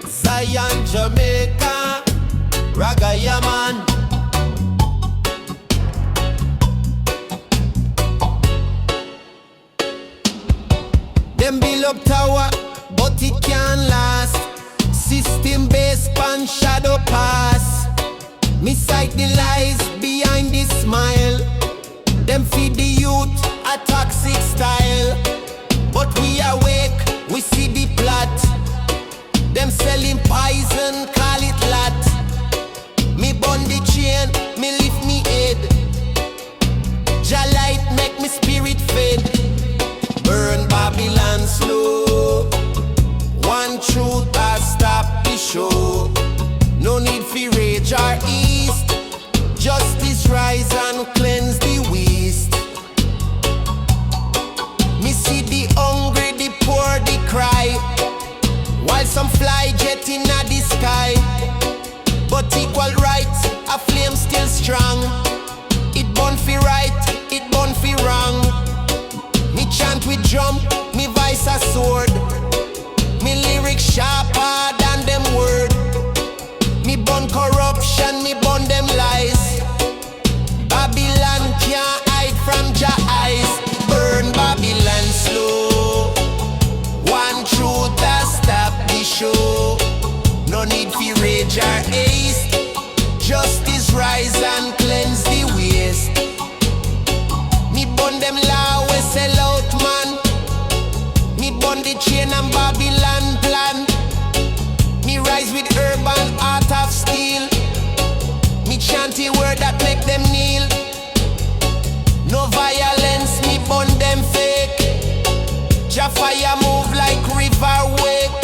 Zion, Jamaica, Reggae, man. Them build up tower, but it can't last. System based pan shadow pass. Me sight the lies behind the smile. Them feed the youth a toxic style. But we awake, we see the plot. Them selling poison, call it lot. Me bun the chain, me lift me head. Jah-light make me spirit fed. Burn Babylon slow. One truth I stop the show. No need for rage or east. Justice rise and cleanse the waste. Me see the hungry, the poor, the cry. While some fly jet in the sky. But equal rights, a flame still strong. It burn for right, it burn for wrong. Me chant with drum, me voice a sword. Me lyrics sharper than them word. Me burn corruption, me burn them lies. Babylon can't hide from Jah eyes. Burn Babylon slow. One truth that stop the show. No need for rage or haste. Justice rise and cleanse the waste. Me burn them law we sell out man. Me burn the chain and Babylon plan. Me rise with urban heart of steel. Me chant a word that make them kneel. No violence, me burn them fake. Jah fire move like river wake.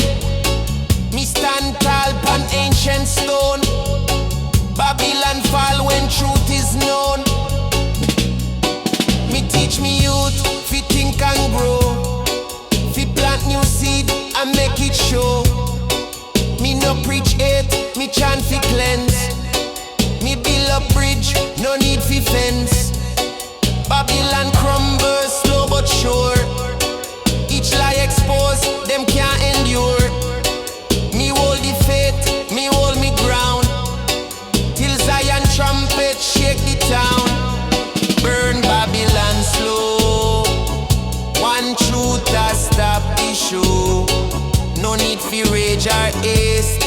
Me stand tall pan ancient stone. Babylon fall when truth is known. Me teach me youth, fi think and grow. Fi plant new seed and make it show. Me no preach hate, me chant fi cleanse. Me build a bridge, no need fi fence. Babylon crumble slow but sure. Each lie exposed, them can't endure. Me hold the faith, me hold me ground. Till Zion trumpet shake the town. Burn Babylon slow. One truth that stop the show. No need for rage or haste.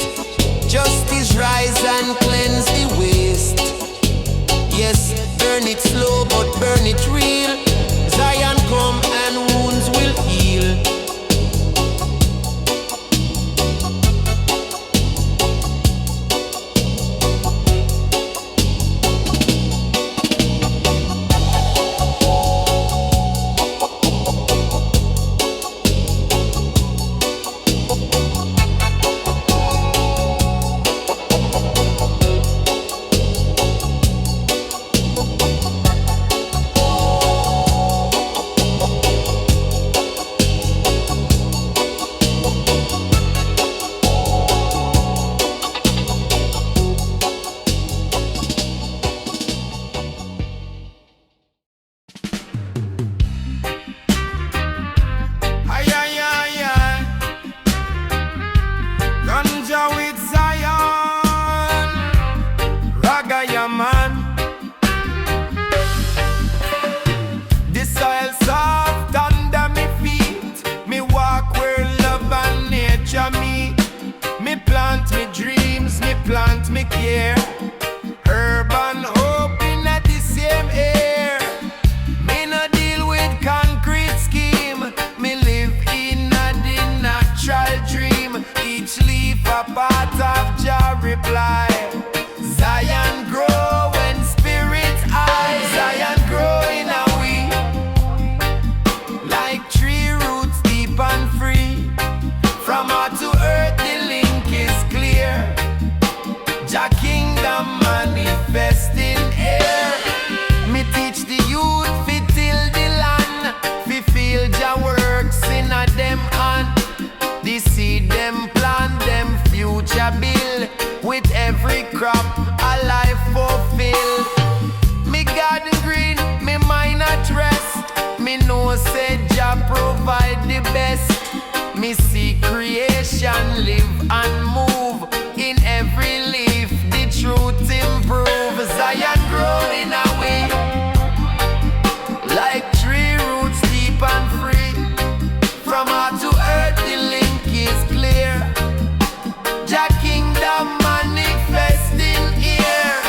Justice rise and cleanse the waste. Yes, burn it slow but burn it real. Zion come and wounds will heal. See them me know say Jah provide the best. Me see creation live and move. In every leaf the truth improve. Zion growing away like tree roots deep and free. From heart to earth the link is clear. Jah kingdom manifesting here.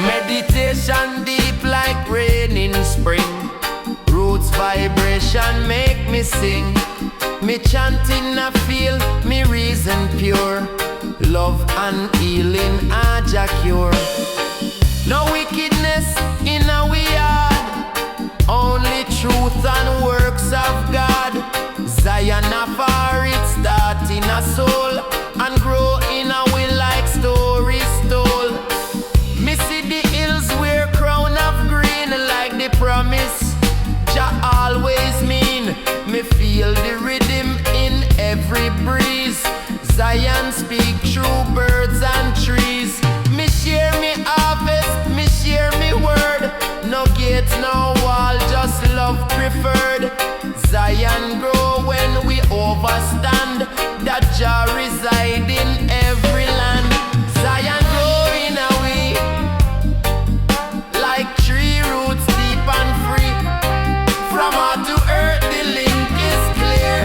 Meditation deep like rain in spring. Roots vibration make me sing. Me chanting I feel, me reason pure. Love and healing are Jah cure. No wickedness in our yard, only truth and works of God. Zion afar it start in a soul and grow in a will like stories told. Me see the hills wear crown of green like the promise Jah always mean. Me feel the rhythm in every breeze. Zion speak through birds and trees. Me share me harvest, me share me word. No gate, no wall, just love preferred. Zion grow when we overstand that Jah reside in every land. Zion growing away like tree roots deep and free. From heart to earth the link is clear.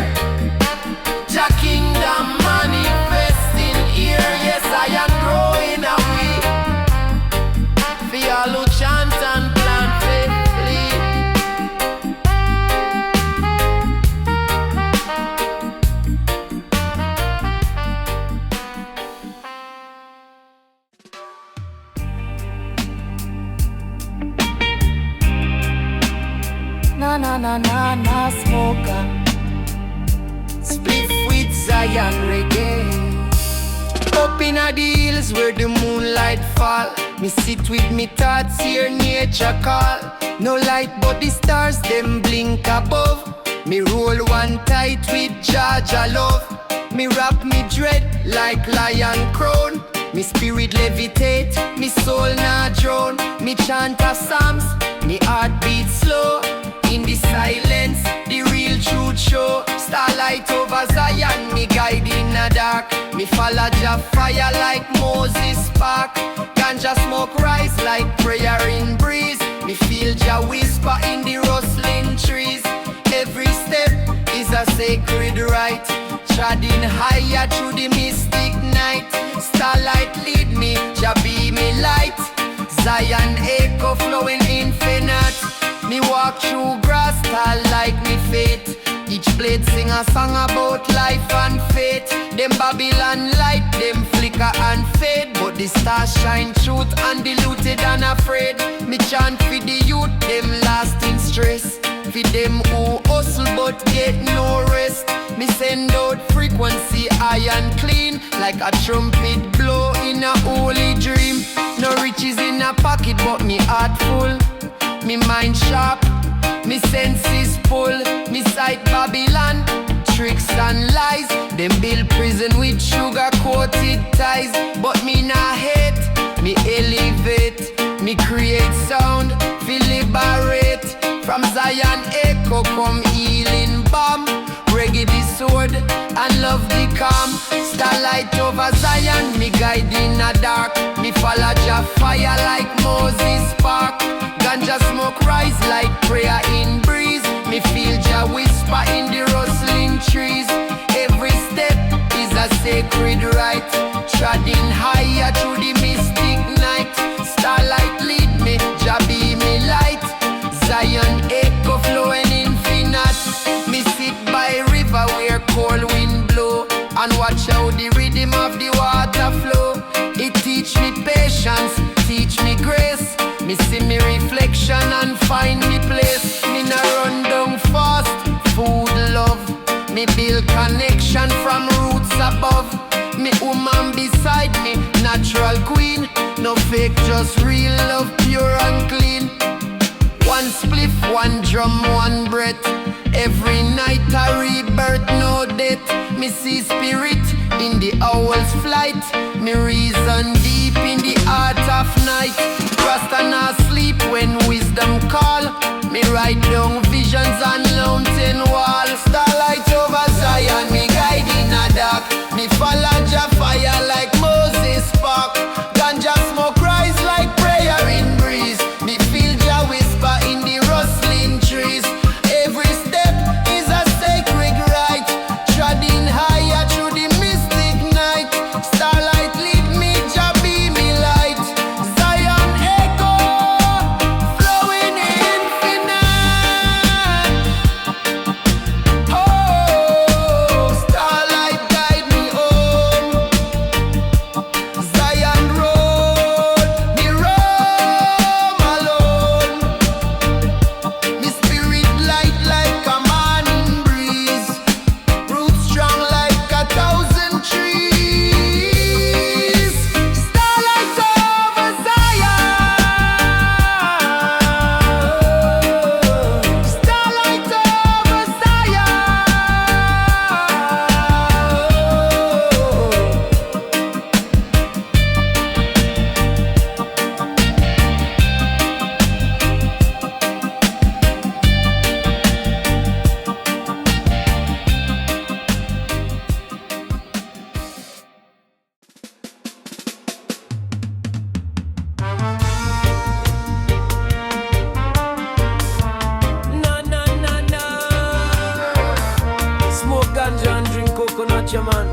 Jah kingdom manifesting here. Yes, I am growing away. For all who chant and plant faithfully. Na smoker. Split with Zion Reggae. Up in the hills where the moonlight fall. Me sit with me thoughts, hear nature call. No light but the stars, them blink above. Me roll one tight with Jah love. Me wrap me dread like lion crown. Me spirit levitate, me soul not drown. Me chant a psalms, me heart beat slow. In the silence, the real truth show. Starlight over Zion, me guide in the dark. Me follow Jah fire like Moses spark. Ganja smoke rise like prayer in breeze. Me feel Jah whisper in the rustling trees. Every step is a sacred rite. Treading higher through the mystic night. Starlight lead me, Jah be me light. Zion echo flowing infinite. Me walk through grass tall like me fate. Each blade sing a song about life and fate. Them Babylon light, them flicker and fade. But the stars shine truth undiluted and afraid. Me chant for the youth, them lasting stress. For them who hustle but get no rest. Me send out frequency high and clean. Like a trumpet blow in a holy dream. No riches in a pocket but me heart full. Me mind sharp, me senses full. Me sight Babylon, tricks and lies. Them build prison with sugar-coated ties. But me nah hate, me elevate. Me create sound, feel liberate. From Zion echo come healing balm. Reggae the sword and love the calm. Starlight over Zion, me guide in the dark. Me follow Jah fire like Moses spark. Ganja smoke rise like prayer in breeze. Me feel Jah whisper in the rustling trees. Every step is a sacred rite. Treading higher through the mystic night. Starlight lead me, Jah be me light. Zion echo flowing infinite. Me sit by river where cold wind blow. And watch how the rhythm of the water flow. It teach me patience, teach me grace. Me see me reflection and find me place. Me nah run down fast, food love. Me build connection from roots above. Me woman beside me, natural queen. No fake, just real love, pure and clean. One spliff, one drum, one breath. Every night a rebirth, no death. Me see spirit in the owl's flight. Me reason deep in the heart of night. Rasta not sleep when wisdom call. Me write down visions on mountain wall. Starlight over Zion, me guide in a dark. Me follow Jah fire like Moses spark. Ganja smoke rise like prayer in breeze. Me feel Jah whisper in the rustling trees. Every step is a sacred rite. Treading higher through the mystic night. Starlight lead me, Jah be me light. Zion echo, flowing infinite. Oh, starlight guide me home. Zion road, the roam alone. Me spirit light like a morning breeze. Roots strong like 1,000 trees. Starlight over Zion. Starlight over Zion. Na na na na. Smoke ganja and drink coconut, yeah man.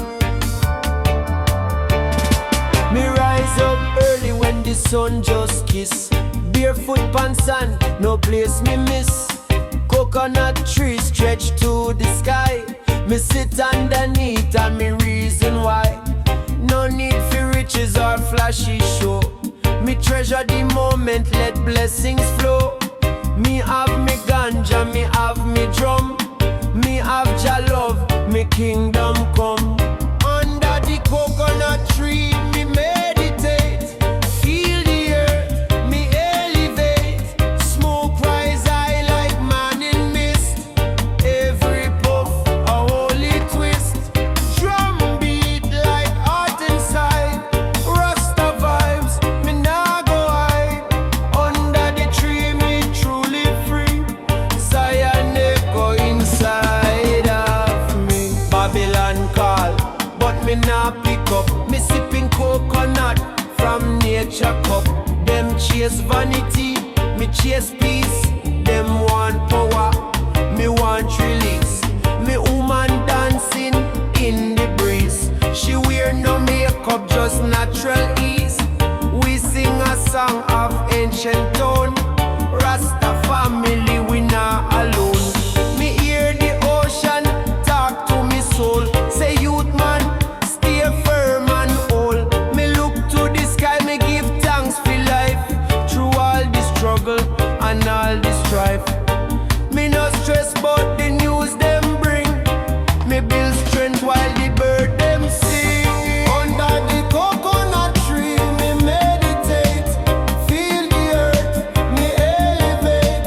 Me rise up early when the sun just kiss. Barefoot pan sand, no place me miss. Coconut tree stretch to the sky. Me sit underneath and me reason why. No need for riches or flashy show. Me treasure the moment, let blessings flow. Me have me ganja, me have me drum. Me have Jah love, me kingdom come. Under the coconut tree, me meditate. Feel the earth, me elevate. Smoke rise high like morning mist. Every puff a holy twist. Drum beat like heart inside. Rasta vibes, me nah go hide. Under the tree, me truly free. Zion echo inside of me. Babylon call, but me nah pick up. Me sipping coconut from nature cup. Them chase vanity, me chase peace. Them want power, me want release. Me woman dancing in the breeze. She wear no makeup, just natural ease. We sing a song of ancient tone. Rasta family, we not alone. Me hear the ocean talk to me soul. Say youth man, stay firm and hold. Me look to the sky, me give thanks for life. Through all the struggle and all the strife. Me no stress about the news them bring. Me build strength while the bird them sing. Under the coconut tree, me meditate. Feel the earth, me elevate.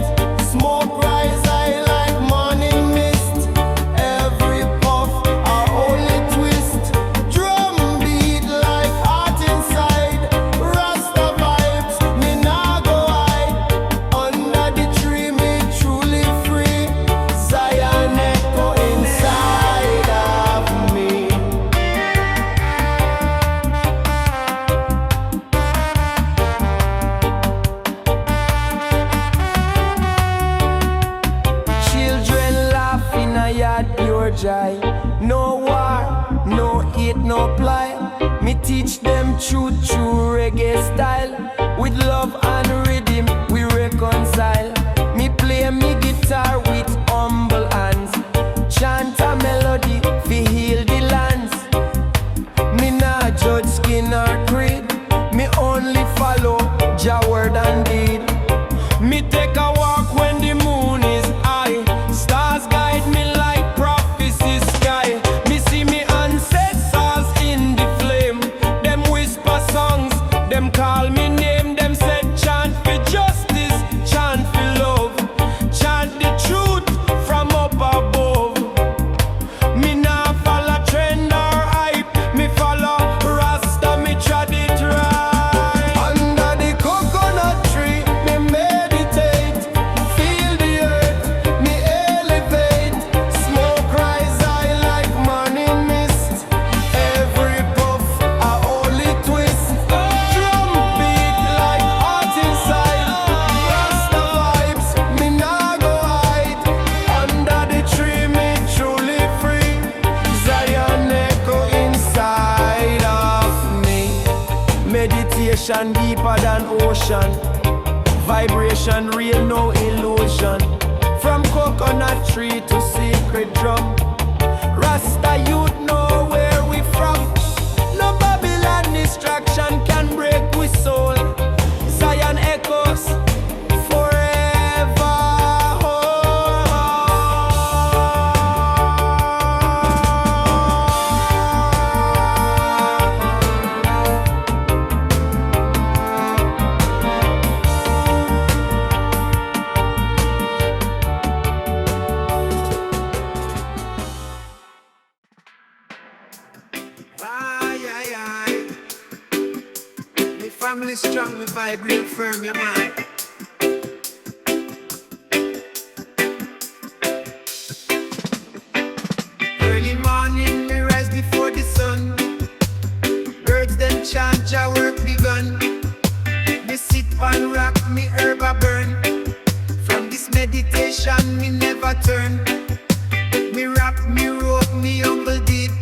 Smoke rise high like morning mist. Every puff a holy twist. Drum beat like heart inside. Rasta vibes, me nah go hide. Under the tree, me truly free. Zion echo inside of me. Children laugh in a yard, pure joy. No war, no hate, no ply. Me teach them true reggae style. With love and rhythm, we reconcile. Me play me guitar with humble hands. Chant a melody, fi heal the lands. Me nah judge skin or creed. Me only follow Jah word and deed. Me take a walk when the moon is high. Stars guide me like prophecy sky. Me see me ancestors in the flame. Them whisper songs, them call me name. Them said chant for justice, chant for love. Chant the truth from up meditation deeper than ocean. Vibration real, no illusion. From coconut tree to secret drum. Rasta youth know where we from. No Babylon distraction can break we soul. Zion echoes forever. Family strong, me vibe real firm, your mind. Early morning, me rise before the sun. Birds then chant, Jah work begun. Me sit and rock, me herb a burn. From this meditation, me never turn. Me rap, me rope, me humble deep.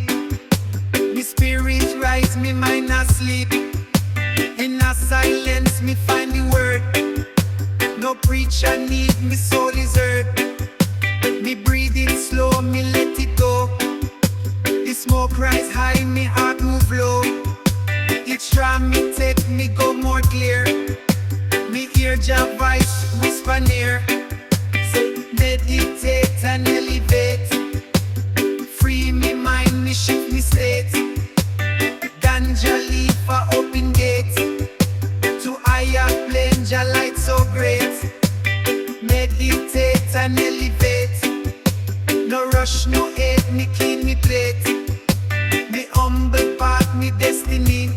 Me spirit rise, me mind asleep. In a silence, me find the word. No preacher need, me soul is hurt. Me breathe it slow, me let it go. The smoke rise high, me heart move low. Each time me take, me go more clear. Me hear Jah voice whisper near. Say, meditate and elevate. Free me mind, me shift me state. Ganja leaf for open gates. To higher plane, Jah light so great. Meditate and elevate. No rush, no hate, me clean me plate. Me humble path, me destiny.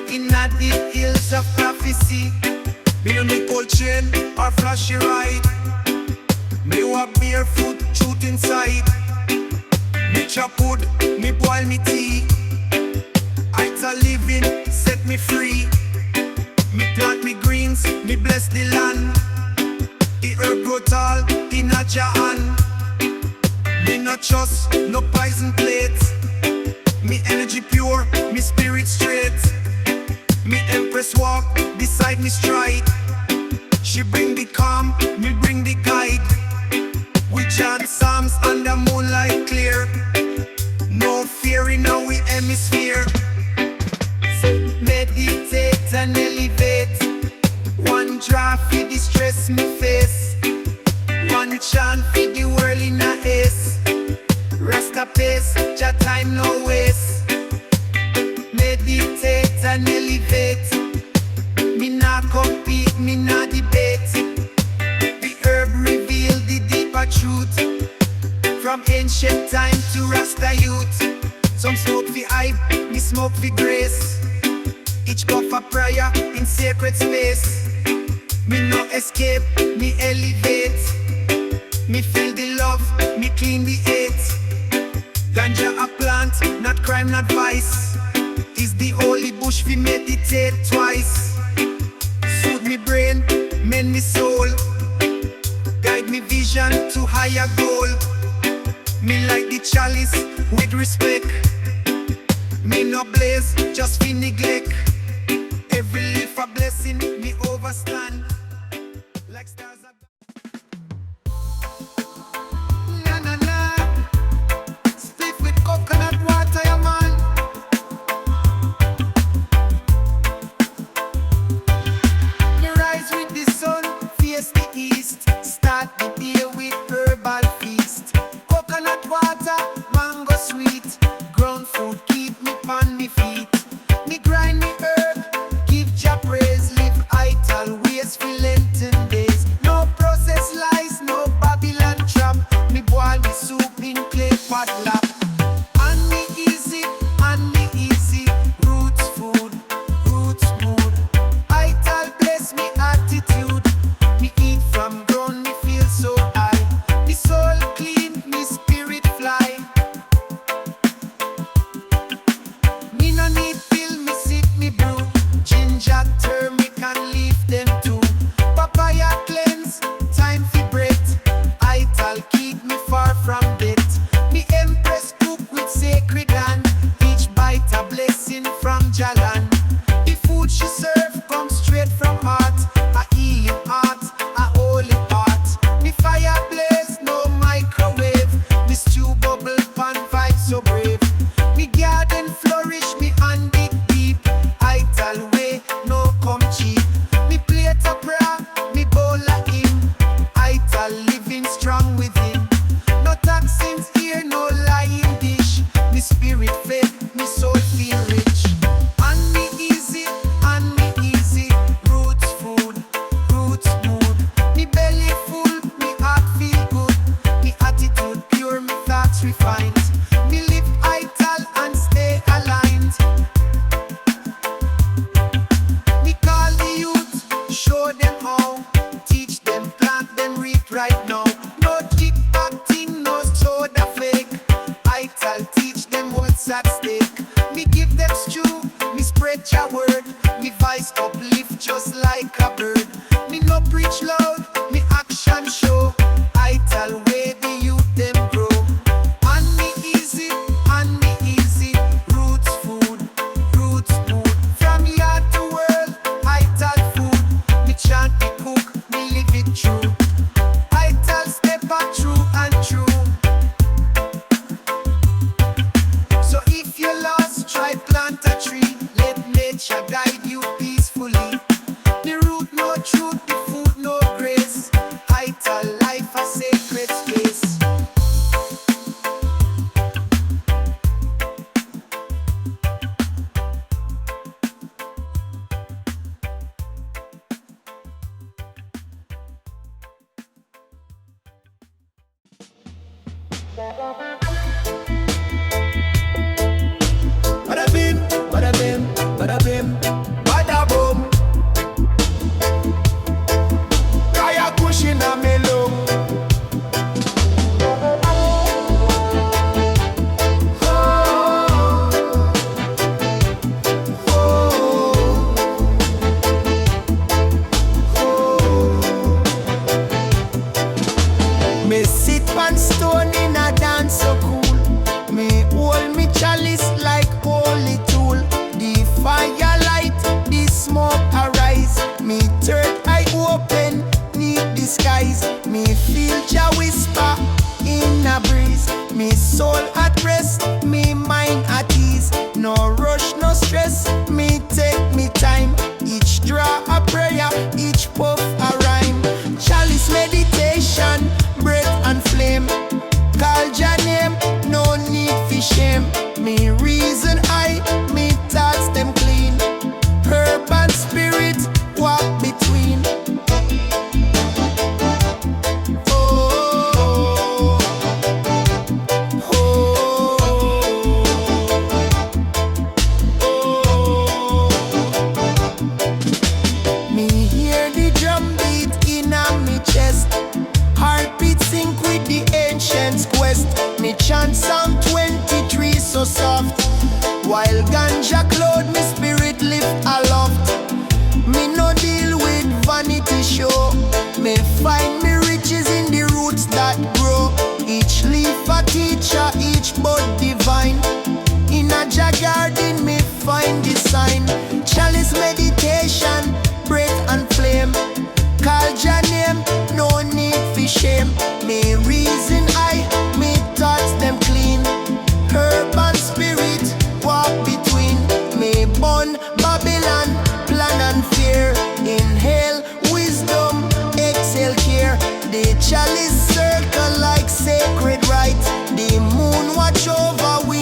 In the hills of prophecy. Me no need gold chain or flashy ride. Me walk barefoot, truth inside. Me chop wood, me boil me tea. Ital living, set me free. Me plant me greens, me bless the land. The herb grow tall, in a Jah hand. Me no trust, no poison plates. Me energy pure, me spirit straight. Me empress walk, beside me stride. She bring the calm, me bring the guide. We chant psalms under moonlight clear. No fear in our hemisphere. Meditate and elevate. One draft for the stress me face. One chant for the world in a haste. Rasta pace, Jah time no waste. Meditate and elevate. Me nah compete, me nah debate. The herb reveal the deeper truth. From ancient time to Rasta youth. Some smoke for hype, me smoke for grace. Each go for prayer in sacred space. Me no escape, me elevate. Me feel the love, me clean the hate. Ganja a plant, not crime, not vice. Is the holy bush we meditate twice. Soothe me brain, mend me soul. Guide me vision to higher goal. Me like the chalice with respect. Me no blaze, just fi neglect. Every leaf a blessing, me overstand. Like stars na na na. Stiff with coconut water, yeah man. Me rise with the sun, face the east. Start the day with herbal feast. Coconut water, mango sweet. Ground food keep me on me feet. Me grind me herb, give Jah praise. Live Ital ways for Lenten days. No process lies, no Babylon trap. Me boil me soup in clay pot lap. And me easy, roots food, roots mood. Ital bless me attitude. Me eat from ground, me feel so high. Me soul clean, me spirit fly. Me no spread your word. Me voice uplift just like a bird. Me no preach loud, me action show. Ital way the youth them grow. And me easy, roots food, roots food. From yard to world, Ital food. Me chant, me cook, me live it true. Ital Steppa true and true. So if you're lost, try plant a tree. Let nature guide you peacefully. The root no truth, the food no grace. Ital life a sacred space. Bada bim, bada bim, bada bim, bada boom. Kaya cushion a me look. Me sit on stone in a dance so cool. Me hold me chalice like holy tool. The firelight, the smoke arise. Me third eye open, neath the skies. Me feel Jah whisper in a breeze. Me soul at rest, me mind at ease. No rush, no stress, me take me time. Each draw a prayer, each puff a rhyme. Chalice meditation, breath and flame. Call your name, no need for shame. Me reason I, me thoughts them clean. Herb and spirit walk between. Oh, oh, oh. Me hear the drum beat in a me chest. Heartbeat sync with the ancients quest. Me chant Psalm 23 so soft. While ganja cloud me spirit lift aloft. Me no deal with vanity show. Me find me riches in the roots that grow. Each leaf a teacher, each bud divine. In a Jah garden me find the sign. Chalice meditation, breath and flame. Call your name, no need for shame. Me reason I, me thoughts them clean. Herb and spirit walk between. Me born Babylon, plan and fear. Inhale wisdom, exhale care. The chalice circle like sacred right. The moon watch over we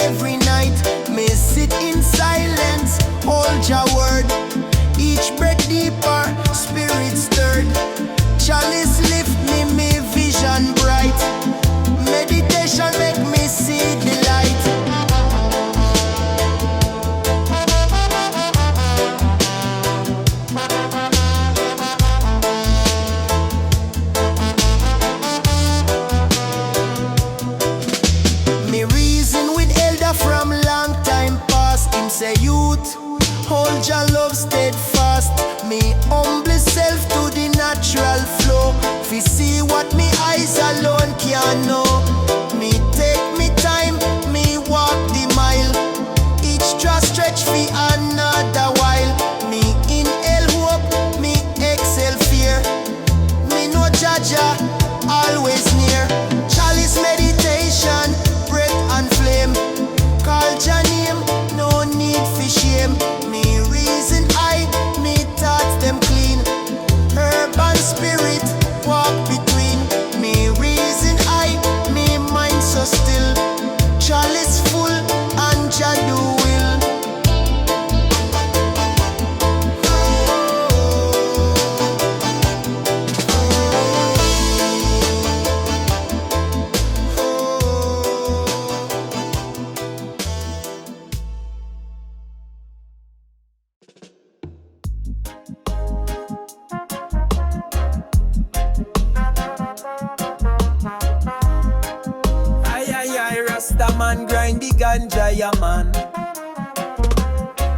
every night. Me sit in silence, hold your word. Each breath deeper, spirit stirred. Chalice lift me, me vision bright. Meditation make me see the light. Me reason with elder from long time past. Him say youth, hold your love steadfast. Me humble self to the natural flow. Fi see what me eyes alone can't know. Me take me time, me walk the mile. Each straw stretch fi another while. Me inhale hope, me exhale fear. Me know Jah Jah always near. Chalice meditation, breath and flame. Call your name, no need for shame. Me reason I, me thoughts them clean. Herb and spirit walk between. Me reason I, me mind so still. Chalice full and Jah do will. Rasta man grind the ganja, yeah man.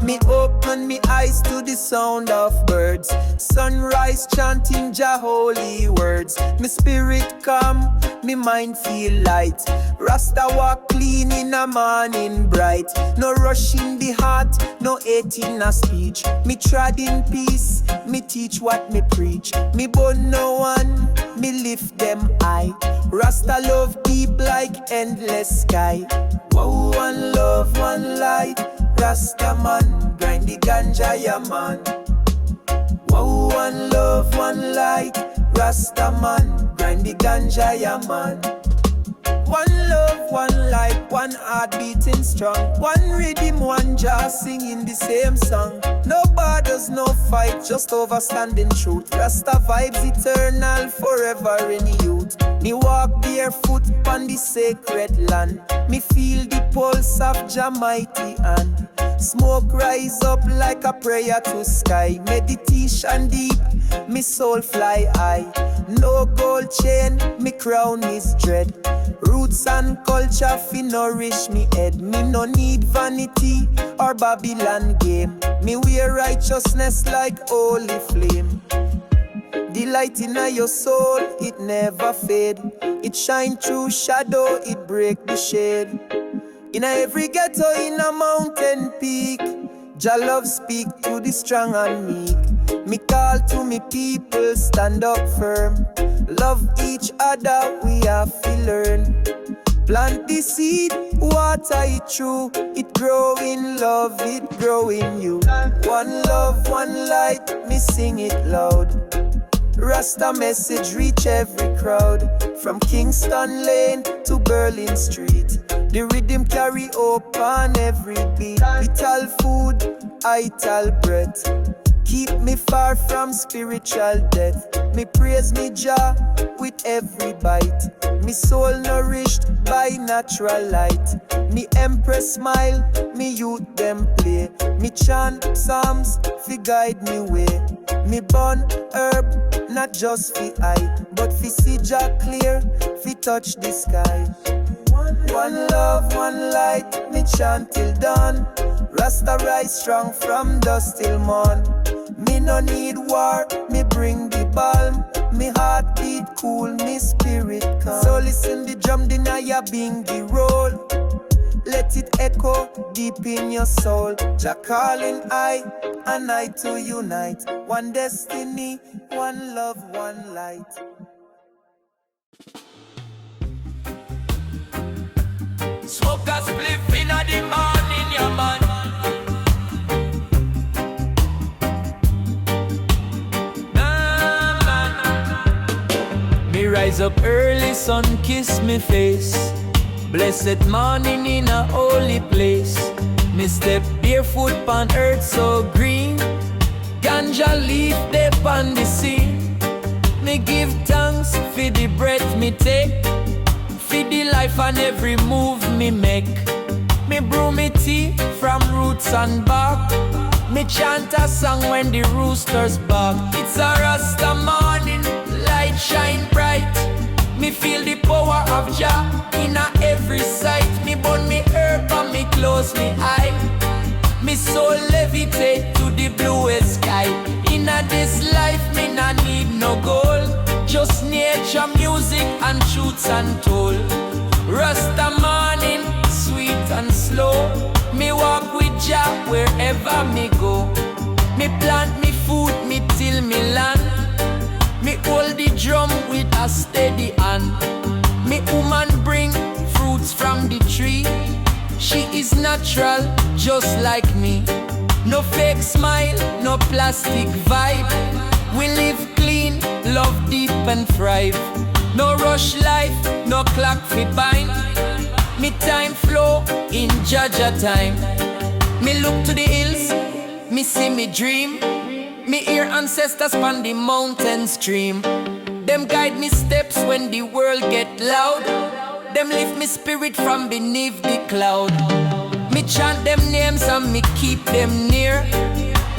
Me up Open me eyes to the sound of birds. Sunrise chanting Jah holy words. Me spirit calm, me mind feel light. Rasta walk clean in a morning bright. No rush in the heart, no hate in a speech. Me trod in peace, me teach what me preach. Me bun no one, me lift them high. Rasta love deep like endless sky. Whoa, one love, one light. Rasta man, grind the ganja, yeah man. Whoa, one love, one light. Rasta man, grind the ganja, yeah man. One love, one light, one heart beating strong. One rhythm, one Jah singing the same song. No borders, no fight, just overstanding truth. Rasta vibes eternal, forever in youth. Me walk barefoot on the sacred land. Me feel the pulse of Jah mighty hand. Smoke rise up like a prayer to sky. Meditation deep, me soul fly high. No gold chain, me crown is dread. Roots and culture fi nourish me head. Me no need vanity or Babylon game. Me wear righteousness like holy flame. The light in your soul, it never fade. It shine through shadow, it break the shade. In every ghetto, in a mountain peak, Jah love speak to the strong and meek. Me call to me people, stand up firm. Love each other, we have to learn. Plant the seed, water it true. It grow in love, it grow in you. One love, one light, me sing it loud. Rasta message reach every crowd. From Kingston Lane to Berlin Street. The rhythm carry hope on every beat. Ital food, Ital breath. Keep me far from spiritual death. Me praise me Jah with every bite. Me soul nourished by natural light. Me empress smile, me youth them play. Me chant psalms, fi guide me way. Me burn herb, not just fi eye, but fi see Jah clear, fi touch the sky. One love, one light, me chant till dawn. Rasta rise strong from dusk till morn. Me no need war, me bring the balm. Me heart beat cool, me spirit calm. So listen the drum, deny ya bingy roll. Let it echo deep in your soul. Jah calling I and I to unite. One destiny, one love, one light. Smoke a spliff inna the morning, yeah man. Nah, man. Me rise up early, sun kiss me face. Blessed morning in a holy place. Me step barefoot on earth so green. Ganja leaf dey on the sea. Me give thanks for the breath me take. For the life and every move me make. Me brew me tea from roots and bark. Me chant a song when the roosters bark. It's a Rasta morning, light shine bright. Me feel the power of Jah in a every sight. Me burn me herb and me close me eye. Me soul levitate to the bluest sky. In a this life me nah need no goal. Just nature, music and truths untold. Rasta morning, sweet and slow. Me walk with Jah wherever me go. Me plant me food, me till me land. Me hold the drum with a steady hand. Me woman bring fruits from the tree. She is natural, just like me. No fake smile, no plastic vibe. We live clean, love deep and thrive. No rush life, no clock fi bind. Me time flow in Jaja time. Me look to the hills, me see me dream. Me hear ancestors on the mountain stream. Them guide me steps when the world get loud. Them lift me spirit from beneath the cloud. Me chant them names and me keep them near.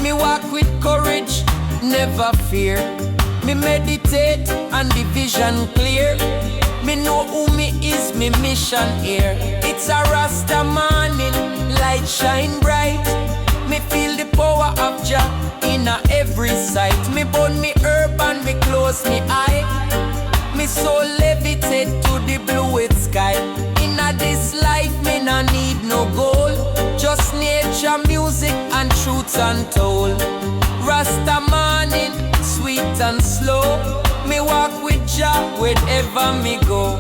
Me walk with courage, never fear. Me meditate and the vision clear. Me know who me is, me mission here. It's a Rasta morning, light shine bright. Me feel the power of Jah in a every sight. Me burn me herb and me close me eye. Me soul levitate to the bluest sky. In a this life me no need no goal, just nature, music and truth untold. Rasta morning, sweet and slow. Me walk with Jah wherever me go.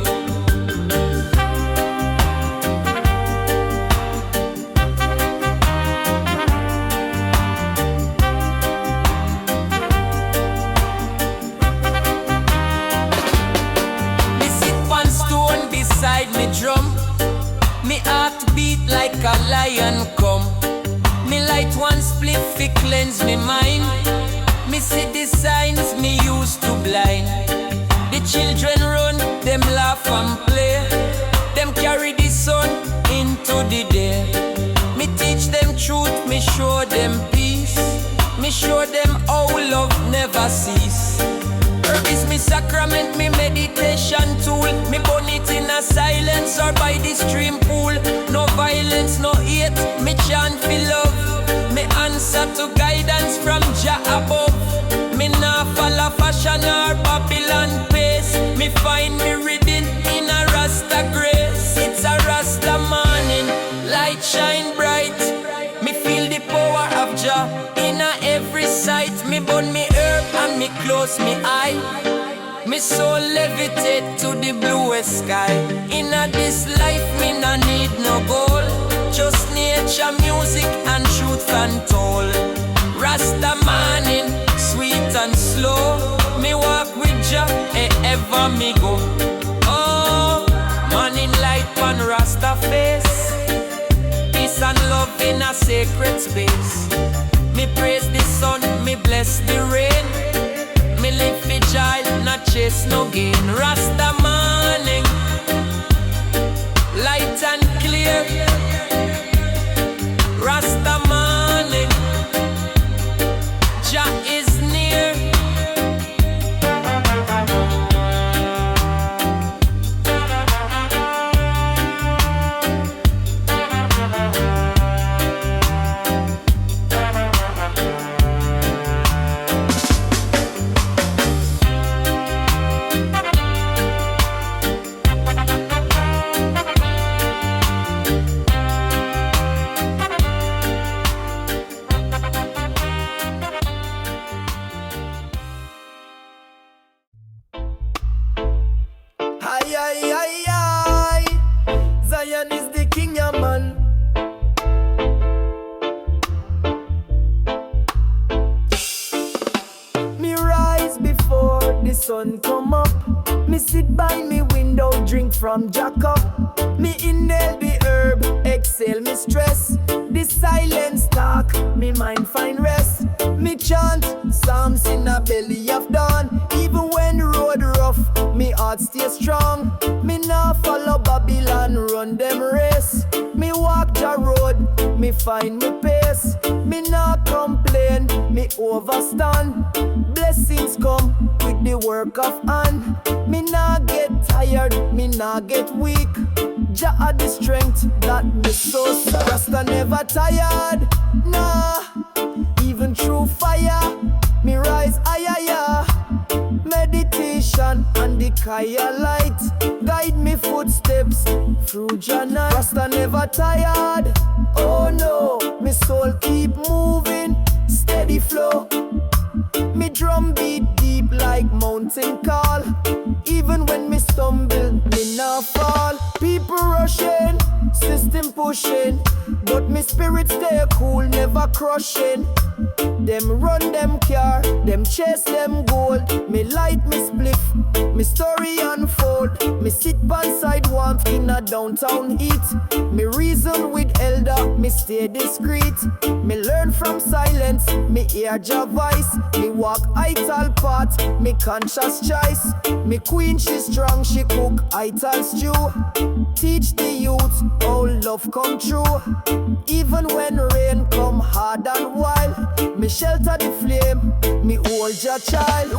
Me sit on stone beside me drum. Me heart beat like a lion come. Me light one spliff fi cleanse me mind. Me see the signs me used to blind. The children run, them laugh and play. Them carry the sun into the day. Me teach them truth, me show them peace. Me show them how love never cease. Herb is me sacrament, me meditation tool. Me burn it in a silence or by the stream pool. No violence, no hate, me chant for love. Me answer to guidance from Jah above. Me nah follow fashion or Babylon pace. Me find me reading in a Rasta grace. It's a Rasta morning, light shine bright. Me feel the power of Jah in a every sight. Me burn me herb and me close me eye. Me soul levitate to the bluest sky. In a this life me no need no goal, just nature, music and truth untold. Rasta morning, sweet and slow. Me walk with Jah wherever me go. Oh, morning light on Rasta face. Peace and love in a sacred space. Me praise the sun, me bless the rain. Me live for joy, not chase no gain. Rasta morning, light and clear. Rasta morning, Jah is near. Zion is the king, yeah, man. Me rise before the sun come up. Me sit by me window, drink from Jah cup. Me inhale the herb, exhale me stress. The silence talk, me mind find rest. Me chant psalms in a belly of dawn. Even when road rough, me heart stay strong. Me nah follow Babylon, run them race. Me walk Jah road, me find me pace. Me nah complain, me overstand. Blessings come with the work of hand. Me nah get tired, me nah get weak. Jah had the strength that me so sad. Rasta never tired, nah. Even through fire, me rise higher. Meditation and the Kaya light guide me footsteps through Jannah. Rasta never tired, oh no. Me soul keep moving, steady flow. Me drum beat deep like mountain call. Even when me stumble, me nah fall. People rushing, system pushing, but me spirit stay cool, never crushing. Them run them car, them chase them goal. Me light me spliff, me story unfold. Me sit beside warmth in a downtown heat. Me reason with elder, me stay discreet. Me learn from silence, me hear Jah voice. Me walk Ital path, me conscious choice. Me queen she strong, she cook Ital stew. Teach the youth how love come true. Even when rain come hard and wild, me shelter the flame, me hold your child.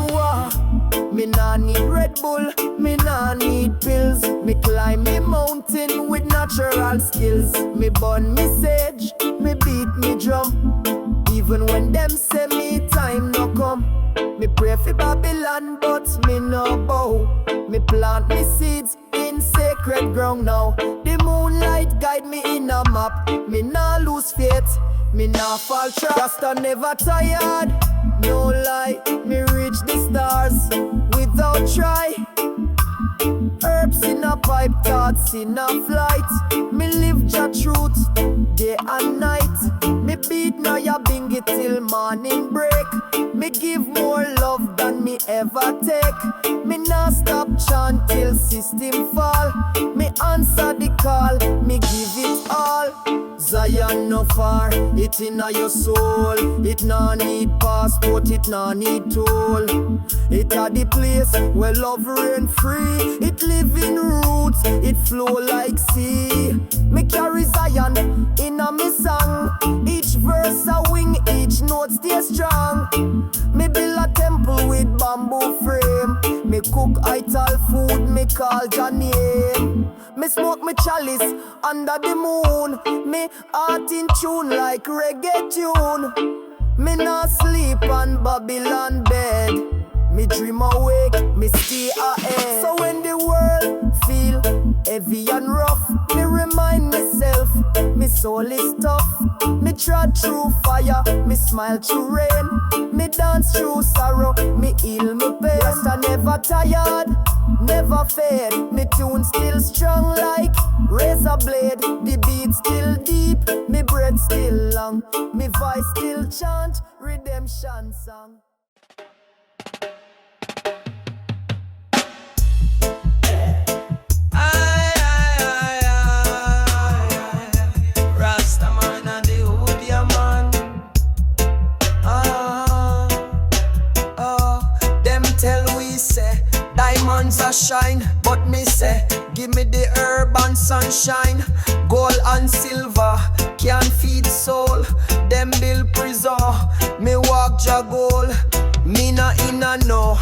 Me nah need Red Bull, me nah need pills. Me climb me mountain with natural skills. Me burn me sage, me beat me drum. Even when them say me time no come, me pray for Babylon, but me no bow. Me plant me seeds in sacred ground now. The moonlight guide me in a map. Me nah lose faith, me nah fall trap. Rasta never tired, no lie. Me reach the stars without try. Herbs in a pipe, thoughts in a flight. Me live your truth, day and night. Me beat now ya bingy till morning break. Me give more love than me ever take. Me nah stop chant till system fall. Me answer the call, me give it all. Zion no far, it inna your soul. It nah need passport, it nah need toll. It a the place where love reign free. It live in roots, it flow like sea. Me carry Zion inna me song. Each verse a wing, each note stay strong. Me build a temple with bamboo frame. Me cook Ital food, me call your name. Me smoke me chalice under the moon. Me heart in tune like reggae tune. Me not sleep on Babylon bed. Me dream awake, me stay ahead. So when the world feel heavy and rough, me remind myself, me soul is tough. Me trod through fire, me smile through rain. Me dance through sorrow, me heal me pain. Rasta never tired, never fade. Me tune still strong like razor blade. The beat still deep, me breath still long. Me voice still chant redemption song. Shine, but me say, give me the herb and sunshine. Gold and silver can feed soul. Them build prison, me walk jagol. Me na inna no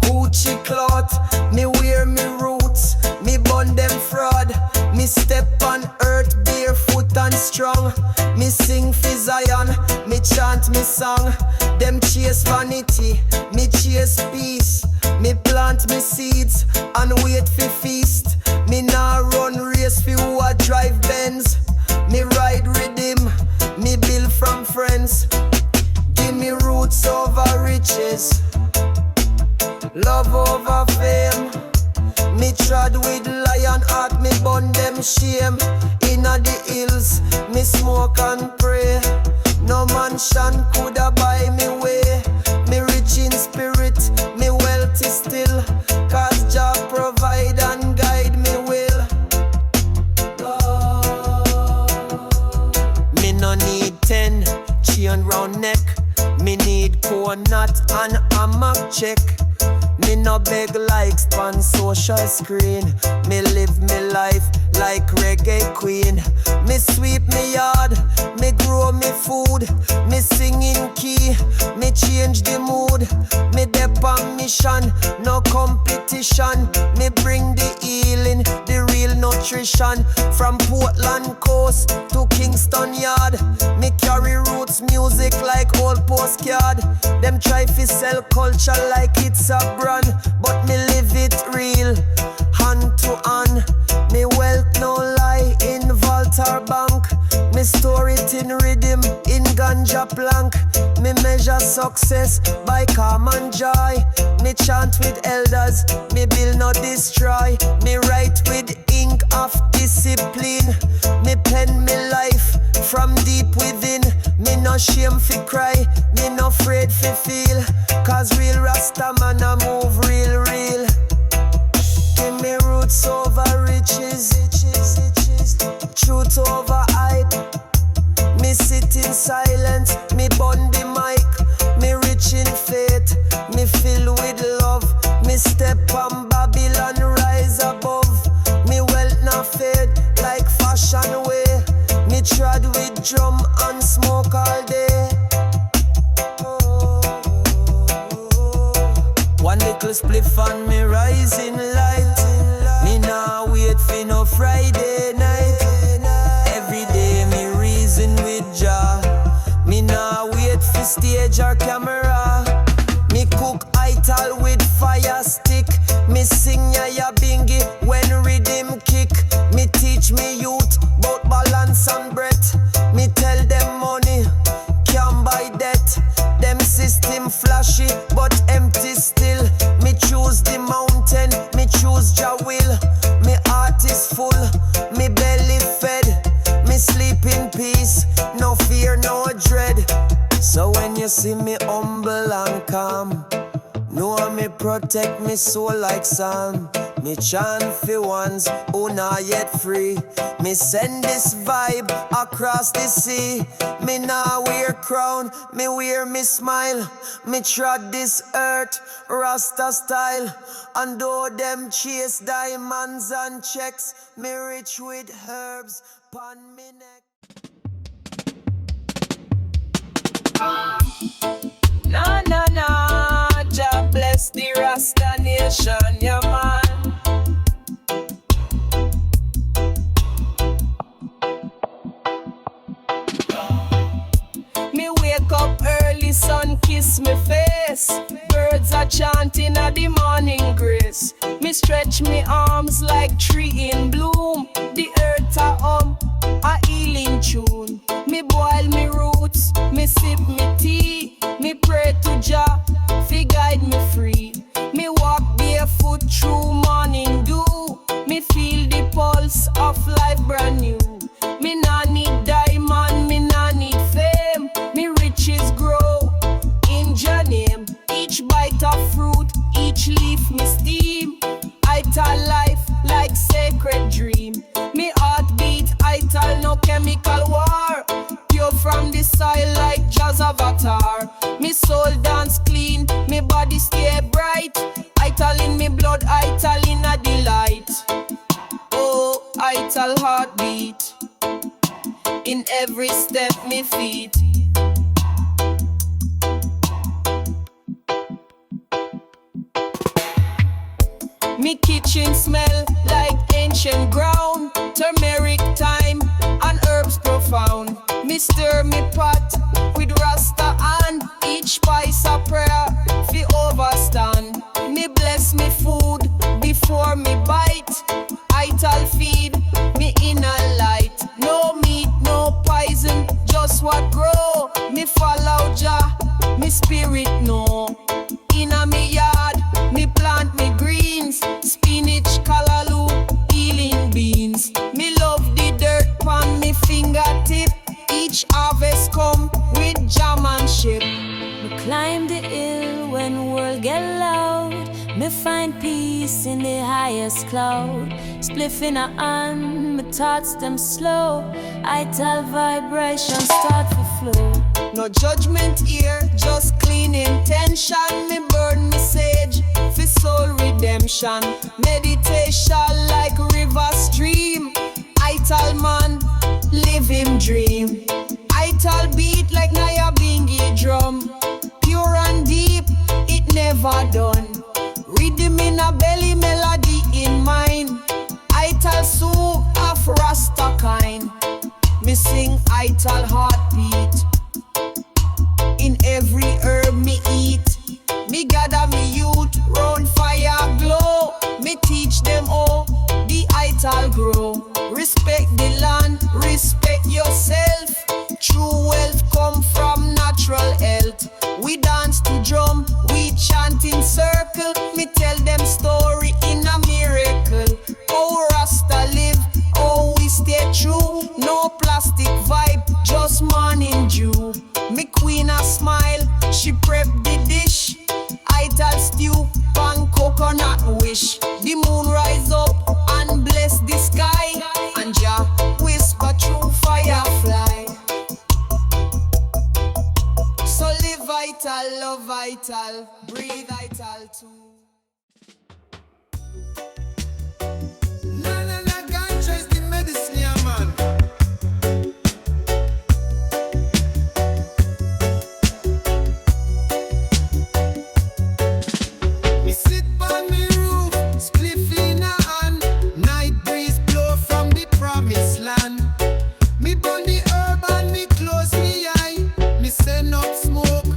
Gucci cloth. Me wear me roots, me bun them fraud. Me step on earth barefoot and strong. Me sing for Zion, me chant me song. Them chase vanity, me chase peace. Me plant me seeds and wait for feast. Me nah run race for who a drive Benz. Me ride rhythm, me build from friends. Give me roots over riches, love over fame. Me trod with lion heart, me bun them shame. Inna the hills, me smoke and pray. No mansion coulda buy me way. Me rich in spirit, me wealthy still. Cause Jah provide and guide me will. Me no need 10 chain round neck. Me need coconut and hammock check. Me no beg likes on social screen. Me live me life like reggae queen. Me sweep me yard, me grow me food. Me sing in key, me change the mood. Me dep on mission, no competition. Me bring the healing, the real nutrition. From Portland coast to Kingston yard. Me carry roots music like old postcard. Them try fi sell culture like it's a brand, but me live it real, hand to hand. Me wealth no lie in Walter Bank. Me store it in rhythm in ganja plank. Me measure success by calm and joy. Me chant with elders, me build no destroy. Me write with ink of discipline. Me pen me life from deep within. Me no shame fi cry, me no afraid fi feel. Cause real Rasta man a move real. Give me roots over riches, truth over hype. Me sit in silence, me bun the mic. Me rich in faith, me fill with love. Me step on Babylon, rise above. Me wealth not fade like fashion way. Me trod with drum and smoke all day. One little spliff on me rising light. Me nah wait for no Friday night. Every day me reason with Jah. Me nah wait for stage or camera. Me cook Ital with fire stick. Me sing ya bingy when rhythm kick. Me teach me youth bout balance and breath. Me tell them money can't buy debt. Them system flashy but empty still. Me choose the mountain, me choose Jah will. Me heart is full, me belly fed. Me sleep in peace, no fear, no dread. So when you see me humble and calm, know me protect me soul like Psalm. Me chant for ones who not yet free. Me send this vibe across the sea. Me nah wear crown, me wear me smile. Me trod this earth, Rasta style. And though them chase diamonds and checks, me rich with herbs pon me neck. No, no, no, Jah bless the Rasta nation, yeah man. Me wake up early, sun kiss me face. Birds are chanting at the morning grace. Me stretch me arms like tree in bloom. The earth a healing tune. Me boil me roots, me sip me tea. Me pray to Jah, fi guide me free. Me walk barefoot through morning dew. Me feel the pulse of life brand new. Me nah need diamond, me nah need fame. Me riches grow in Jah name. Each bite of fruit, each leaf me steam. Ital life like sacred dream. Me heartbeat, Ital no chemical war. Pure from the soil like Jazz avatar. Me soul dance clean, me body stay bright. Ital in me blood, Ital in a delight. Oh, Ital heartbeat. In every step me feet. Me kitchen smell like ancient ground. Turmeric, thyme, and herbs profound. Me stir me pot with Rasta and each spice a prayer fi overstand. Me bless me food before me bite. Ital feed me inner light. No meat, no poison, just what grow. Me follow Jah, me spirit know. Inna me yard, me plant me greens. Spinach, callaloo, healing beans. Me love the dirt pon me fingertip. Each harvest come with jammanship. Me climb the hill when world get loud. Me find peace in the highest cloud. Spliff in a hand, me thoughts them slow. Ital vibration start to flow. No judgment here, just clean intention. Me burn me sage for soul redemption. Meditation like river stream. Ital man, live him dream. Ital beat like Naya Bingi drum. Pure and deep, it never done. Rhythm in a belly, melody in mind. Ital soup of Rasta kind. Me sing Ital heartbeat. In every herb me eat. Me gather me youth round fire glow. Me teach them all the Ital grow. Respect the land, respect yourself. True wealth come from natural health. We dance to drum, we chant in circle. Me tell them story in a miracle. Oh Rasta live, oh we stay true. No plastic vibe, just morning dew. Me queen a smile, she prep the dish. Ital stew, pan coconut wish. The moon rise up and bless the sky. And Jah whisper through firefly. So live Ital, love Ital, breathe Ital too. La la la, ganja is the medicine, yeah, man. Me sit on me roof, spliff in a hand. Night breeze blow from the promised land. Me burn the herb and me close me eye. Me send up smoke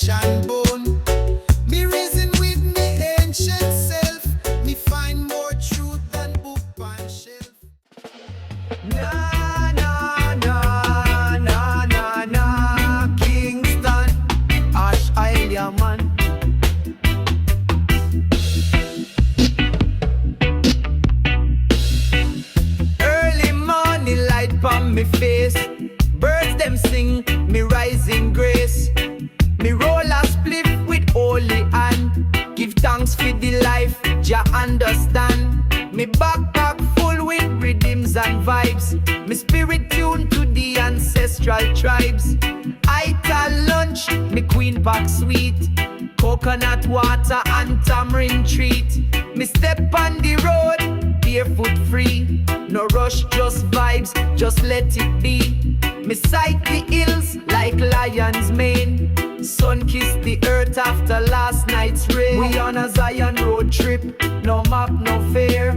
flesh and bone. Me reason with me ancient self. Me find more truth than book and shelf. Na na na na na na Kingston, Ash Isle, man. Early morning light pon me face. Birds them sing me rising grace. Me roll a spliff with holy hand. Give thanks for the life Jah understand. Me backpack full with rhythms and vibes. Me spirit tuned to the ancestral tribes. Ital lunch, me queen pack sweet. Coconut water and tamarind treat. Me step on the road, barefoot free. No rush, just vibes, just let it be. Me sight the hills like lion's mane. Sun kissed the earth after last night's rain. We on a Zion road trip, no map, no fare.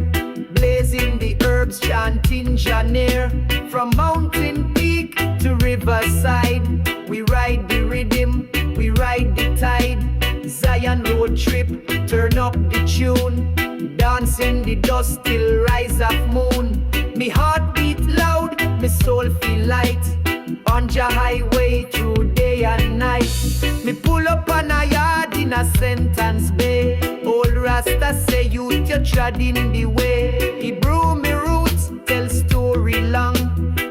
Blazing the herbs, chanting Janeer. From mountain peak to riverside, we ride the rhythm, we ride the tide. Zion road trip, turn up the tune. Dance in the dust till rise of moon. Me heart beat loud, me soul feel light. On the highway through day and night. Me pull up on a yard in a sentence bay. Old Rasta say youth you trod in the way. He brew me roots, tell story long.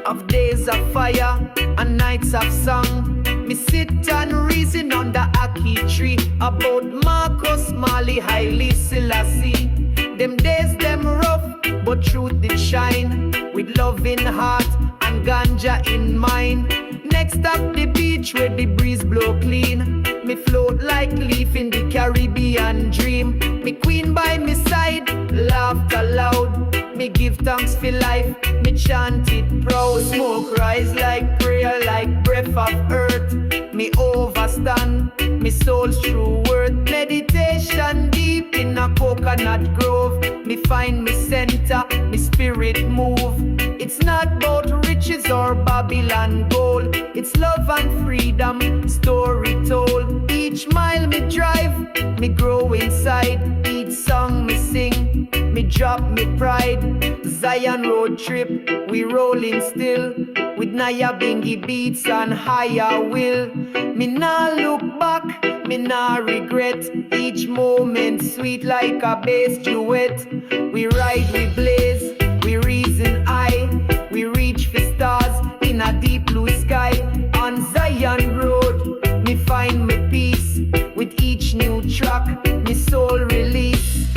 Of days of fire and nights of song. Me sit and reason on the Aki tree. About Marcus, Mali, Haile Selassie. Them days them rough, but truth did shine. With love in heart and ganja in mind. Next up the beach where the breeze blow clean. Me float like leaf in the Caribbean dream. Me queen by me side, laughter loud. Me give thanks for life, me chant it proud. Smoke rise like prayer, like breath of earth. Me overstand, me soul's true worth. Meditation deep in a coconut grove. Me find me center, me spirit move. It's not about riches or Babylon gold. It's love and freedom, story told. Each mile me drive, me grow inside. Each song me sing, me drop me pride. Zion road trip, we rolling still. With Naya Bingy beats and higher will. Me nah look back, me nah regret. Each moment sweet like a bass duet. We ride, we blaze, we reason high. We reach for stars in a deep blue sky. On Zion road, me find me peace. With each new track, me soul release.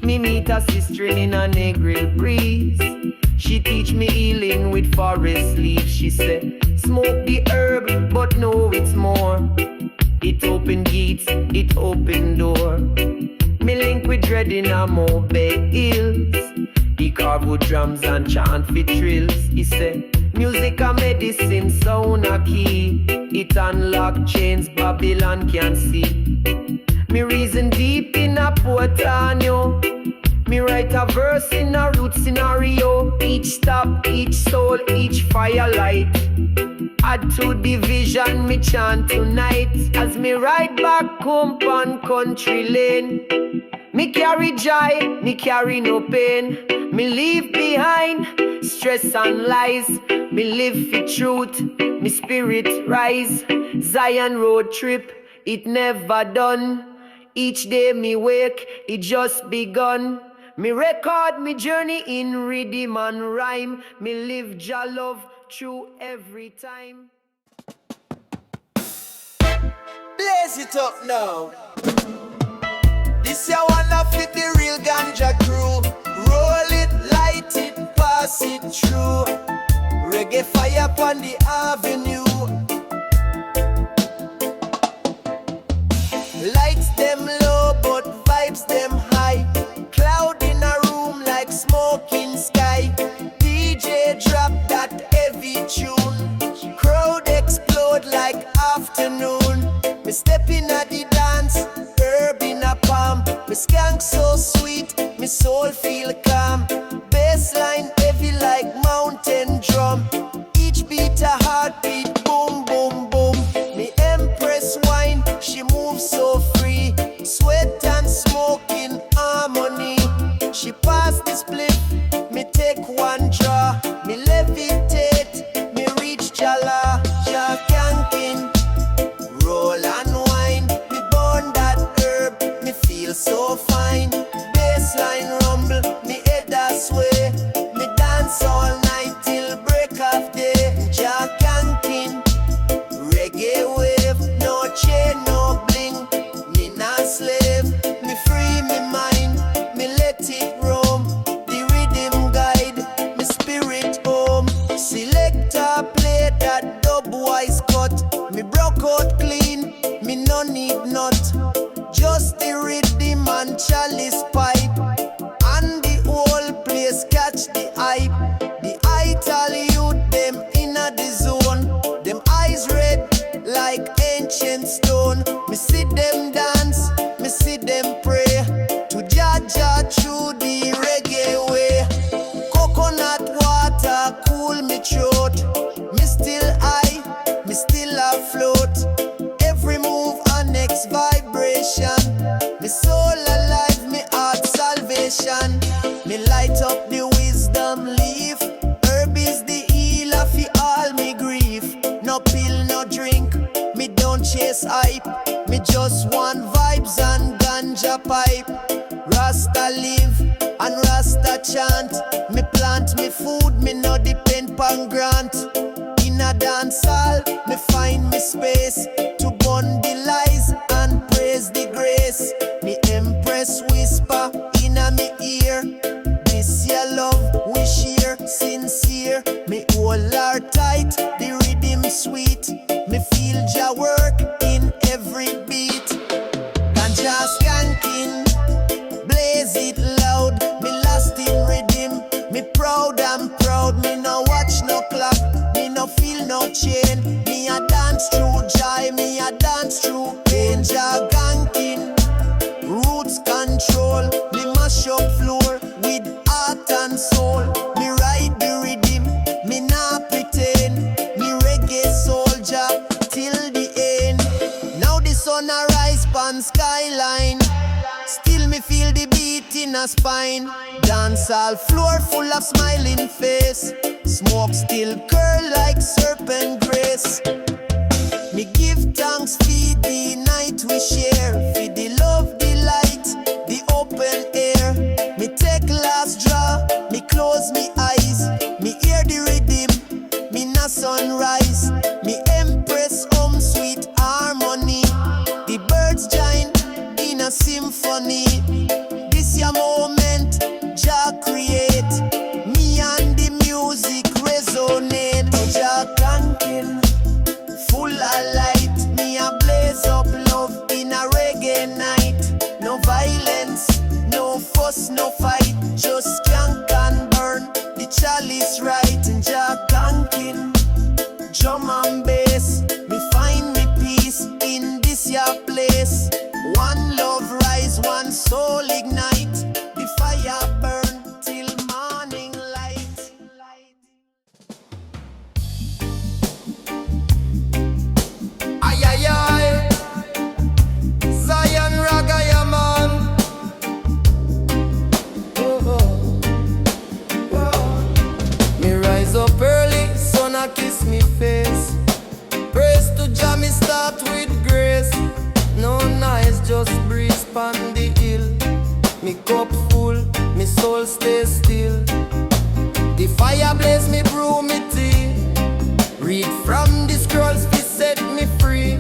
Me meet a sister in a Negril breeze. She teach me healing with forest leaves. She said, smoke the herb, but know it's more. It open gates, it open door. Me link with dread in a Mobile Hills. He carve with drums and chant for thrills. He said, music a medicine, sound a key. It unlock chains Babylon can see. Me reason deep in a Portanio. Me write a verse in a root scenario. Each stop, each soul, each firelight. Add to the vision, me chant tonight. As me ride back home on country lane. Me carry joy, me carry no pain. Me leave behind stress and lies. Me live for truth, me spirit rise. Zion road trip, it never done. Each day me wake, it just begun. Me record me journey in rhythm and rhyme. Me live Jah love through every time. Blaze it up now. This ya wanna fit the real ganja crew. Roll it, light it, pass it through. Reggae fire upon the avenue. Lights them low, but vibes them high. Cloud in a room like smoking sky. DJ drop that heavy tune. Crowd explode like afternoon. Me step in at the dance, herb in a palm. Me skank so sweet, me soul feel calm. Bassline heavy like mountain drum. Each beat a heartbeat, boom, boom, boom. Me empress wine, she She moves so free, sweat and smoke in harmony. She pass the split, me take one draw, me levitate, me reach Jala, Jakankin. Roll and wine, me burn that herb, me feel so fine. Baseline rumble, me head that sway, me dance all night till break of day. Jakankin, reggae wave, no chain, no bling. Me not slave, me free me mind, me let it roam. The rhythm guide, me spirit home. Selector play that dub wise cut. Me broke out clean, me no need nut. Just the rhythm and chalice pipe, and the whole place catch the hype. The Ital youth, them inna the zone. Them eyes red like ancient stone. Me see them dance, me see them pray to Jaja through the reggae way. Coconut water cool me throat. Me still high, me still afloat. Every move a next vibration. Me soul alive, me heart salvation. Me light up the wisdom leaf. Herb is the healer for all me grief. No pill, no drink, me don't chase hype. Me just want vibes and ganja pipe. Rasta live and Rasta chant. Me plant me food, me no depend pan grant. In a dance hall, me find me space to burn the lies and praise the grace. Me empress whisper in a me ear. This your love we share, sincere. Me hold her tight, the rhythm sweet. Me feel ja work in every beat. Ganja skanking, blaze it loud. Me lost in rhythm, me proud and proud. Me no watch no clock, me no feel no chain. Me a dance through joy, me a dance through pain. Jaganking, roots control. Me mash up floor with heart and soul. Me ride the rhythm, me not pretend. Me reggae soldier till the end. Now the sun a rise pan skyline. Still me feel the beat in a spine. Dance all floor full of smiling face. Smoke still curl like serpent grace. Me give thanks for the night we share, for the love, the light, the open air. Me take last draw, me close me eyes. Me hear the rhythm, me na sunrise. Me empress sweet harmony. The birds join in a symphony. This your moment, Jah create. Me and the music resonate. Jah clanking, full of light. Me a blaze up love in a reggae night. No violence, no fuss, no fight. Just skank and burn the chalice right. Jah clanking, drum and bass. Me find me peace in this your place. One love rise, one soul ignite. The fire burn till morning light. Ay ay ay, Zion Raga ya man. Me rise up early, sun a kiss me face. Praise to Jah, me start with grace. No nice, just breeze pon the hill. Me cup full, me soul stay still. The fire blaze, me brew me tea. Read from the scrolls, fi set me free.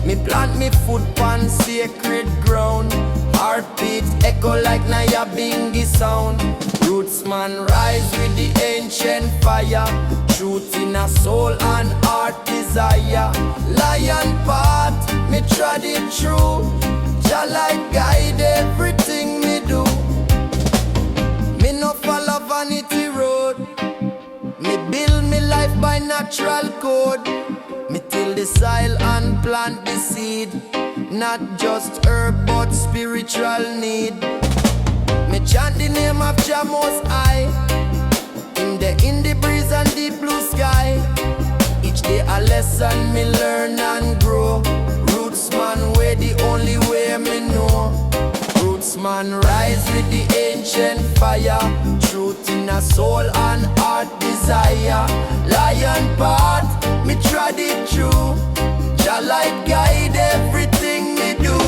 Me plant me foot pon sacred ground. Heartbeat echo like Nyabingi sound. Rootsman rise with the ancient fire. Truth in a soul and heart desire. Lion path, me trod it true. Jah light guide everything me do. Me no follow vanity road. Me build me life by natural code. Me till the soil and plant the seed. Not just herb but spiritual need. Me chant the name of Jah Most High. In the breeze and the blue sky. Each day a lesson me learn and grow. Rootsman one way, the only way me know. Rootsman rise with the ancient fire, truth in a soul and heart desire. Lion path, me trod it through. Chalice guide everything me do.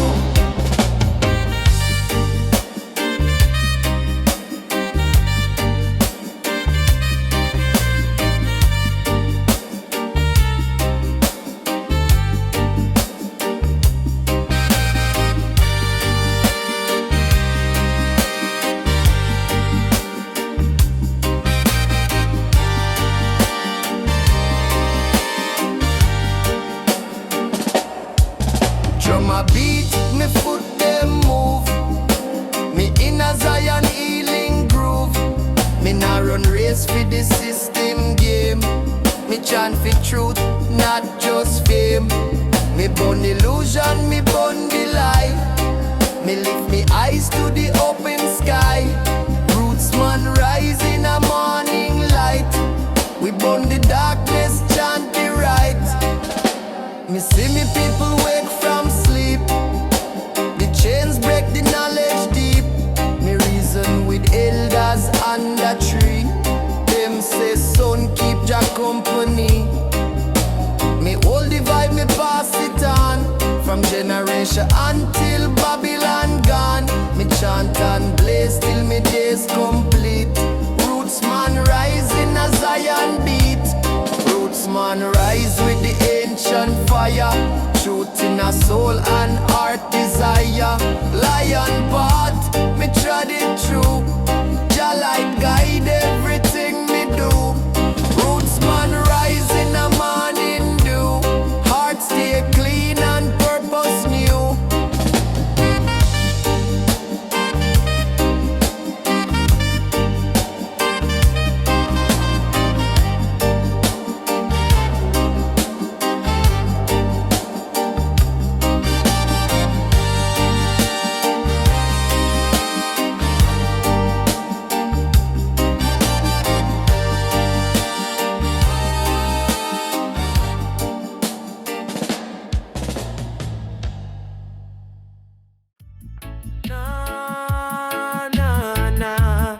Drum a beat, me foot them move. Me in a Zion healing groove. Me nah run race for the system game. Me chant for truth, not just fame. Me burn illusion, me burn the lie. Me lift me eyes to the open sky. Rootsman rise in a morning light. We burn the darkness, chant the right. Me see me people wake from sleep. The chains break, the knowledge deep. Me reason with elders under tree. Them say son keep your company. Me hold the vibe, me pass it on. From generation until Babylon gone. Me chant and blaze till me days complete. Rootsman rise in a Zion beat. Rootsman rise with the ancient fire, truth in a soul and heart desire. Lion path, me trod it through. Chalice guide everything me do. Rootsman rise in a morning dew. Heart stay clean and purpose new. Nah, nah, nah.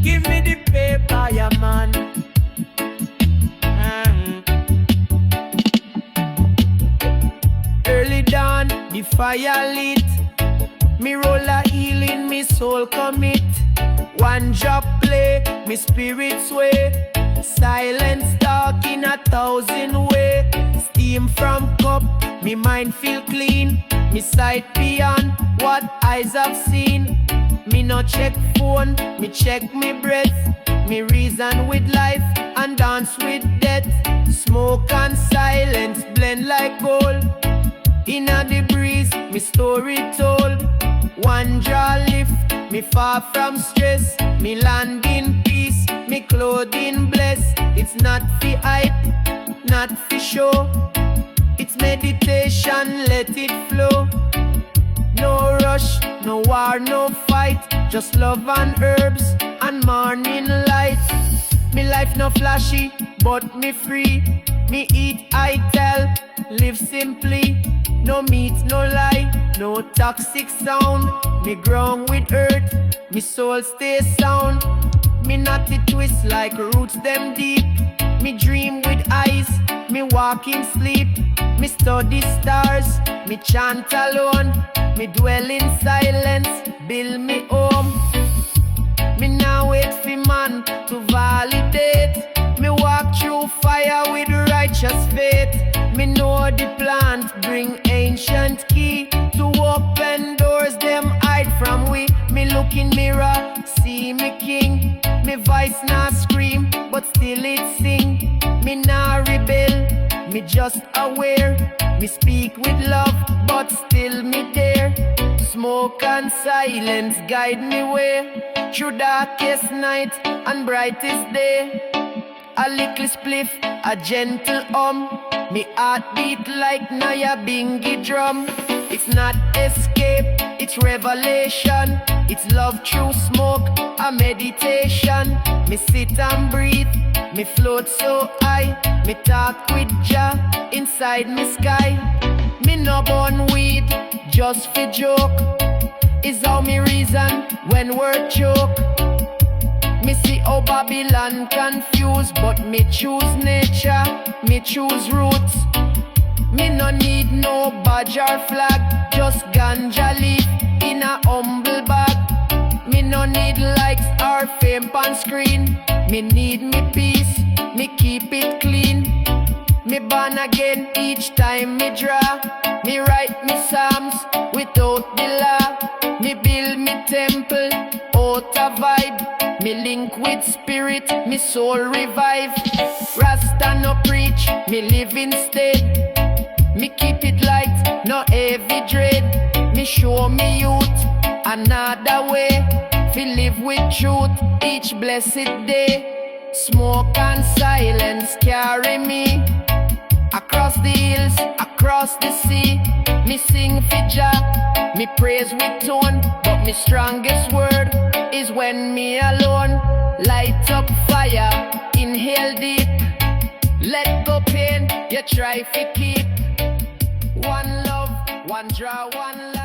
Give me the paper, yeah, man. Early dawn, the fire lit. Me roll a healing, me soul commit. One drop play, me spirit sway. Silence talk in 1,000 way. Steam from cup, me mind feel clean. Me sight beyond what eyes have seen. Me no check phone, me check me breath. Me reason with life and dance with death. Smoke and silence blend like gold. Inna the breeze, me story told. One draw lift, me far from stress. Me land in peace, me clothing blessed. It's not for hype, not for show. It's meditation, let it flow. No rush, no war, no fight. Just love and herbs and morning light. Me life no flashy, but me free. Me eat Ital, live simply. No meat, no lie, no toxic sound. Me ground with earth, me soul stay sound. Me not the twist like roots them deep. Me dream with eyes, me walk in sleep. Me study stars, me chant alone. Me dwell in silence, build me home. Me now wait for man to validate. Me walk through fire with righteous faith. Me know the plant bring ancient key to open doors them hide from we. Me look in mirror, see me king. Me voice not scream, but still it sing. Me not rebel, me just aware. Me speak with love, but still me there. Smoke and silence guide me way through darkest night and brightest day. A little spliff, a gentle me heart beat like Naya Bingy drum. It's not escape, it's revelation. It's love through smoke, a meditation. Me sit and breathe, me float so high. Me talk with Jah inside me sky. Me no born weed, just for joke. Is how me reason when word choke. Me see how Babylon confused, but me choose nature, me choose roots. Me no need no badge or flag, just ganja leaf in a humble bag. Me no need likes or fame on screen. Me need me peace, me keep it clean. Me born again each time me draw. Me write me psalms without the law. Me build me temple out a vibe. Me link with spirit, me soul revive. Rasta no preach, me live instead. Me keep it light, no heavy dread. Me show me youth another way. Fi live with truth each blessed day. Smoke and silence carry me across the hills, across the sea. Me sing for Jah, me praise with tone, but me strongest word is when me alone. Light up fire, inhale deep. Let go pain, you try to keep. One love, one draw, one love.